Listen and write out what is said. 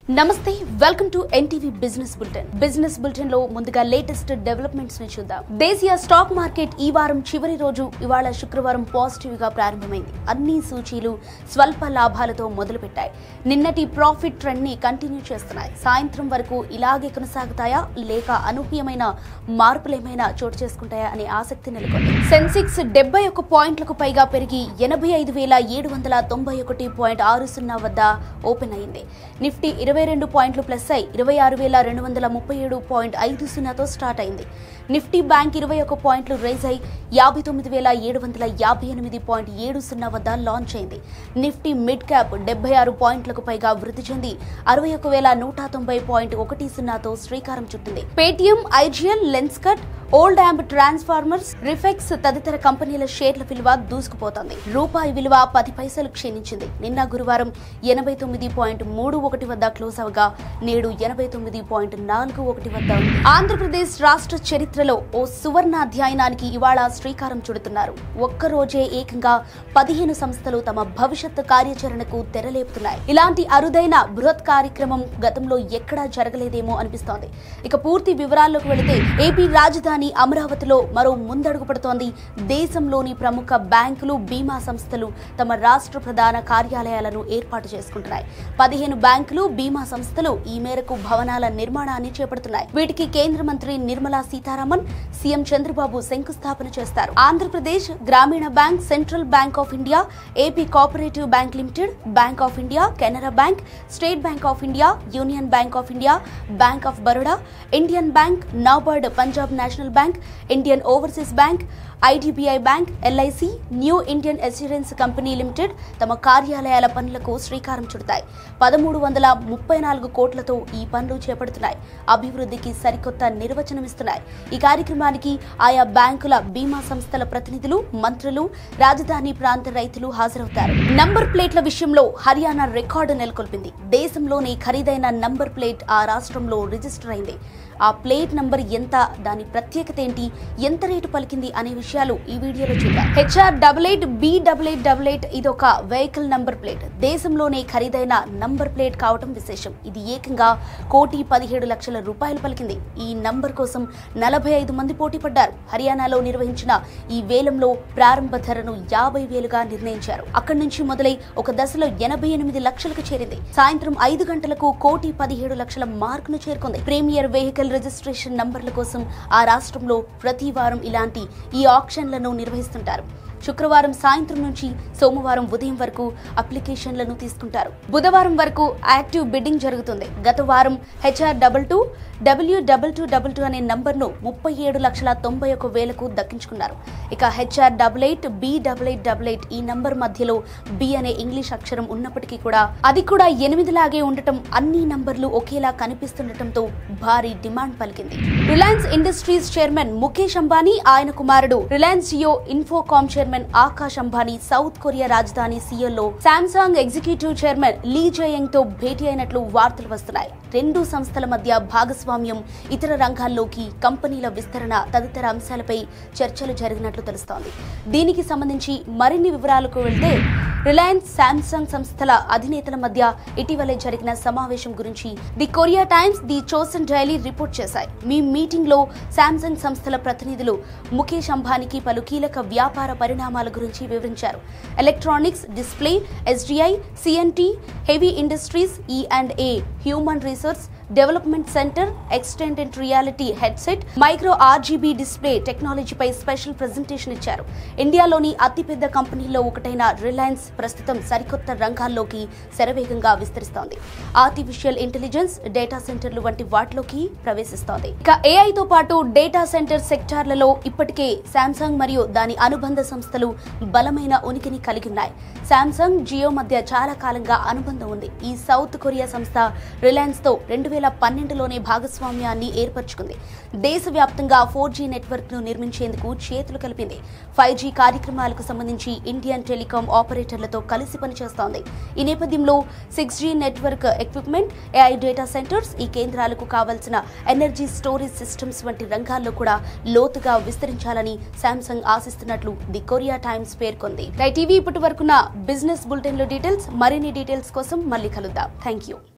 నమస్తే welcome to NTV business bulletin లో ముందుగా లేటెస్ట్ డెవలప్మెంట్స్ ని చూద్దాం. దేశీయ స్టాక్ మార్కెట్ ఈ వారం చివరి రోజు ఇవాళ శుక్రవారం పాజిటివ్ గా ప్రారంభమైంది. అన్ని సూచీలు స్వల్ప లాభాలతో మొదలుపెట్టాయి. నిన్నటి ప్రాఫిట్ ట్రెండ్ ని కంటిన్యూ చేస్తున్నాయి. సాయంత్రం వరకు ఇలాగే కొనసాగుతాయా లేక అనూహ్యమైన మార్పులేమైనా చోటు చేసుకుంటాయా అనే ఆసక్తి నెలకొంది. సెన్సెక్స్ 71 పాయింట్లకు పైగా పెరిగి 85,791.60 వద్ద ఓపెన్ అయింది. నిఫ్టీ 22 పాయింట్లు ప్లస్ అయి 26,237.50తో స్టార్ట్ అయింది. నిఫ్టీ బ్యాంక్ 21 పాయింట్లు రైజ్ అయి 59,758.70 వద్ద లాంచ్ అయింది. నిఫ్టీ మిడ్ క్యాప్ 76 పాయింట్లకు పైగా వృద్ధి చెంది 61,190.10తో శ్రీకారం చుట్టింది. Paytm, IGL, Lenskart, Voltamp Transformers, Refex తదితర కంపెనీల షేర్ల విలువ దూసుకుపోతోంది. రూపాయి విలువ 10 పైసలు క్షీణించింది. నిన్న గురువారం 89.31 వద్ద క్లోజ్ అవగా నేడు 89.41 వద్ద ఉంది. ఆంధ్రప్రదేశ్ రాష్ట్ర చరిత్రలో ఓ సువర్ణాధ్యాయానికి ఇవాళ శ్రీకారం చుడుతున్నారు. ఒక్కరోజే ఏకంగా 15 సంస్థలు తమ భవిష్యత్ కార్యాచరణకు తెరలేపుతున్నాయి. ఇలాంటి అరుదైన బృహత్ కార్యక్రమం గతంలో ఎక్కడా జరగలేదేమో అనిపిస్తోంది. ఇక పూర్తి వివరాల్లోకి వెళితే ఏపీ రాజధాని అమరావతిలో మరో ముందడుగు పడుతోంది. దేశంలోని ప్రముఖ బ్యాంకులు, బీమా సంస్థలు తమ రాష్ట్ర ప్రధాన కార్యాలయాలను ఏర్పాటు చేసుకుంటున్నాయి. 15 బ్యాంకులు, బీమా సంస్థలు ఈ మేరకు భవనాల నిర్మాణాన్ని చేపడుతున్నాయి. వీటికి కేంద్ర మంత్రి నిర్మలా సీతారామన్, సీఎం చంద్రబాబు శంకుస్థాపన చేస్తారు. ఆంధ్రప్రదేశ్ గ్రామీణ bank, central bank of India, AP cooperative bank limited, bank of India, Canara bank, state bank of India, union bank of India, bank of Baroda, Indian bank, NABARD, Punjab national bank, Indian overseas bank, IDBI bank, LIC, new Indian assurance company limited తమ కార్యాలయాల పనులకు శ్రీకారం చుడతాయి. 1334 కోట్లతో ఈ పనులు చేపడుతున్నాయి. అభివృద్ధికి సరికొత్త నిర్వచనమిస్తున్నాయి. ఈ కార్యక్రమానికి ఆయా బ్యాంకుల, బీమా సంస్థల ప్రతినిధులు, మంత్రులు, రాజధాని ప్రాంత రైతులు హాజరవుతారు. నంబర్ ప్లేట్ల విషయంలో హర్యానా రికార్డు నెలకొల్పింది. దేశంలోని ఖరీదైన నంబర్ ప్లేట్ ఆ రాష్ట్రంలో రిజిస్టర్ అయింది. ఆ ప్లేట్ నంబర్ ఎంత, దాని ప్రత్యేకత ఏంటి, ఎంత రేటు పలికింది అనే విషయాలు ఈ వీడియోలో చూద్దాం. HR88B8888 ఇదొక వెహికల్ నంబర్ ప్లేట్. దేశంలోనే ఖరీదైన నంబర్ ప్లేట్ కావటం విశేషం. ఇది ఏకంగా 1,17,00,000 రూపాయలు పలికింది. ఈ నంబర్ కోసం 45 మంది పోటీ పడ్డారు. హర్యానాలో నిర్వహించిన ఈ వేలంలో ప్రారంభ ధరను 50,000గా నిర్ణయించారు. అక్కడి నుంచి మొదలై ఒక దశలో 88 లక్షలకు చేరింది. సాయంత్రం 5 గంటలకు 1,17,00,000 మార్కును చేరుకుంది. ప్రీమియర్ వెహికల్ రిజిస్ట్రేషన్ నంబర్ల కోసం ఆ రాష్ట్రంలో ప్రతి వారం ఇలాంటి ఈ ఆక్షన్లను నిర్వహిస్తుంటారు. శుక్రవారం సాయంత్రం నుంచి సోమవారం ఉదయం వరకు అప్లికేషన్లను తీసుకుంటారు. బుధవారం వరకు యాక్టివ్ బిడ్డింగ్ జరుగుతుంది. గత వారం HR22W2222 అనే నంబర్ను 37,91,000కు దక్కించుకున్నారు. ఇక HR88B8888 ఈ నంబర్ మధ్యలో బి అనే ఇంగ్లీష్ అక్షరం ఉన్నప్పటికీ కూడా అది కూడా 8 లాగే ఉండటం, అన్ని నంబర్లు ఒకేలా కనిపిస్తుండటంతో భారీ డిమాండ్ పలికింది. Reliance Industries chairman Mukesh Ambani, ఆయన కుమారుడు Reliance Jio Infocomm chairman Akash Ambani South Korea రాజధాని సియోల్లో Samsung executive chairman Lee Jaeyong తో భేటీ అయినట్లు వార్తలు వస్తున్నాయి. రెండు సంస్థల మధ్య భాగస్వామ్యం, ఇతర రంగాల్లోకి కంపెనీల విస్తరణ తదితర అంశాలపై చర్చలు జరిగినట్లు తెలుస్తోంది. దీనికి సంబంధించి మరిన్ని వివరాలకు వెళ్తే రిలయన్స్, శాంసంగ్ సంస్థల అధినేతల మధ్య ఇటీవలే జరిగిన సమావేశం గురించి the Korea times, the chosen daily report చేశాయి. మీ మీటింగ్ లో శాంసంగ్ సంస్థల ప్రతినిధులు ముఖేష్ అంబానీకి పలు కీలక వ్యాపార పరిణామాల గురించి వివరించారు. Electronics, display, SDI, CNT, heavy industries, E&A, human resource development centre, extended reality headset, micro RGB display టెక్నాలజీపై స్పెషల్ ప్రెజెంటేషన్ ఇచ్చారు. ఇండియాలోని అతిపెద్ద కంపెనీల్లో ఒకటైన రిలయన్స్ ప్రస్తుతం సరికొత్త రంగాల్లోకి శరవేగంగా విస్తరిస్తోంది. ఆర్టిఫిషియల్ ఇంటెలిజెన్స్, డేటా సెంటర్లు వంటి వాటిలోకి ప్రవేశిస్తోంది. ఇక ఏఐతో పాటు డేటా సెంటర్ సెక్టార్లలో ఇప్పటికే శాంసంగ్ మరియు దాని అనుబంధ సంస్థలు బలమైన ఉనికిని కలిగి ఉన్నాయి. శాంసంగ్, జియో మధ్య చాలా కాలంగా అనుబంధం ఉంది. ఈ సౌత్ కొరియా సంస్థ రిలయన్స్ తో 2012లోనే భాగస్వామ్యాన్ని ఏర్పరచుకుంది. దేశవ్యాప్తంగా 4G నెట్వర్క్ ను నిర్మించేందుకు చేతులు కలిపింది. 5G కార్యక్రమాలకు సంబంధించి ఇండియన్ టెలికాం ఆపరేటర్లతో కలిసి పనిచేస్తోంది. ఈ నేపథ్యంలో 6G network equipment, AI data centres, ఈ కేంద్రాలకు కావాల్సిన ఎనర్జీ స్టోరేజ్ సిస్టమ్స్ వంటి రంగాల్లో కూడా లోతుగా విస్తరించాలని శాంసంగ్ ఆశిస్తున్నట్లు ది కొరియా టైమ్స్ పేర్కొంది. రైట్, ఇవి ఇప్పటి వరకున్న బిజినెస్ బులెటిన్ లో డీటెయిల్స్. మరిన్ని డీటెయిల్స్ కోసం మళ్ళీ కలుద్దాం. Thank you.